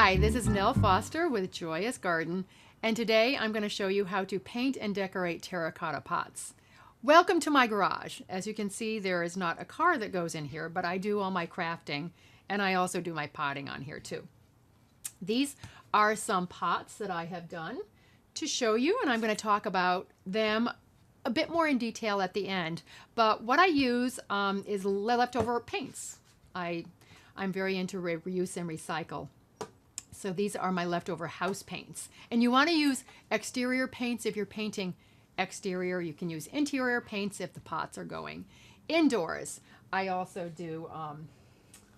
Hi, this is Nell Foster with Joyous Garden, and today I'm going to show you how to paint and decorate terracotta pots. Welcome to my garage. As you can see, there is not a car that goes in here, but I do all my crafting, and I also do my potting on here too. These are some pots that I have done to show you, and I'm going to talk about them a bit more in detail at the end. But what I use is leftover paints. I'm very into reuse and recycle. So these are my leftover house paints. And you want to use exterior paints if you're painting exterior. You can use interior paints if the pots are going indoors. I also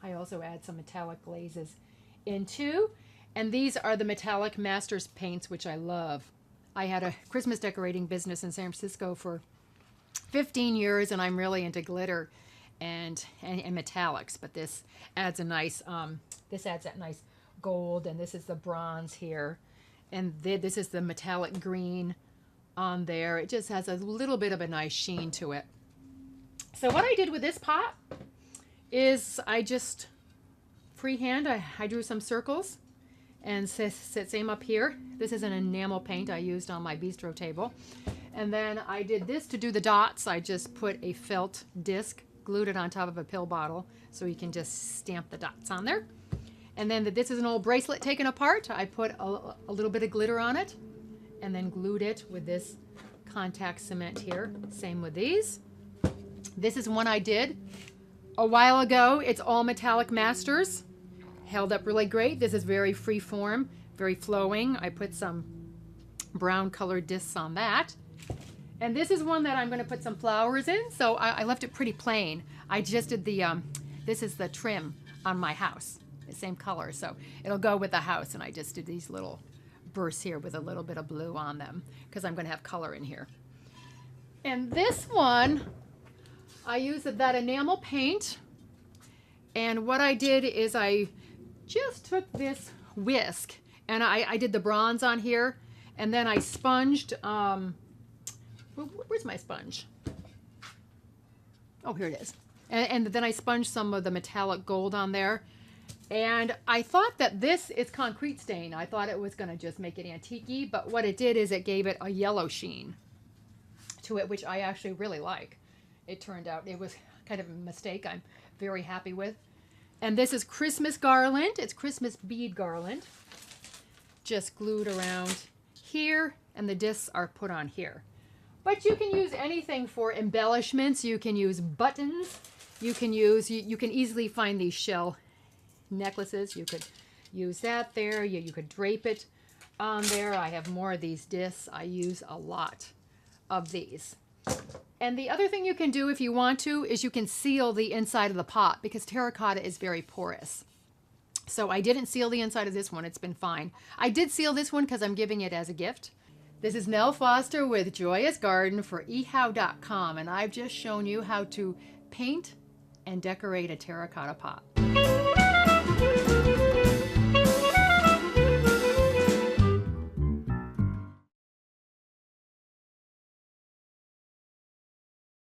add some metallic glazes into. And these are the metallic masters paints, which I love. I had a Christmas decorating business in San Francisco for 15 years, and I'm really into glitter and metallics. But this adds a nice, that nice gold, and this is the bronze here, and this is the metallic green on there. It just has a little bit of a nice sheen to it. So what I did with this pot is I just freehand, I drew some circles, and same up here. This is an enamel paint I used on my bistro table. And then I did this to do the dots. I just put a felt disc, glued it on top of a pill bottle so you can just stamp the dots on there. And then this is an old bracelet taken apart. I put a little bit of glitter on it and then glued it with this contact cement here. Same with these. This is one I did a while ago. It's all metallic masters. Held up really great. This is very free form, very flowing. I put some brown colored discs on that. And this is one that I'm going to put some flowers in. So I left it pretty plain. I just did this is the trim on my house. The same color, so it'll go with the house, and I just did these little bursts here with a little bit of blue on them because I'm going to have color in here. And this one, I used that enamel paint, and what I did is I just took this whisk and I did the bronze on here, and then I sponged, where's my sponge? Oh, here it is. And then I sponged some of the metallic gold on there. And I thought that this is concrete stain. I thought it was going to just make it antique-y, but what it did is it gave it a yellow sheen to it, which I actually really like. It turned out it was kind of a mistake I'm very happy with. And this is Christmas garland. It's Christmas bead garland. Just glued around here, and the discs are put on here. But you can use anything for embellishments. You can use buttons. You can easily find these shell necklaces. You could use that there. You could drape it on there. I have more of these discs. I use a lot of these. And the other thing you can do if you want to is you can seal the inside of the pot because terracotta is very porous. So I didn't seal the inside of this one. It's been fine. I did seal this one because I'm giving it as a gift. This is Nell Foster with Joyous Garden for ehow.com, and I've just shown you how to paint and decorate a terracotta pot.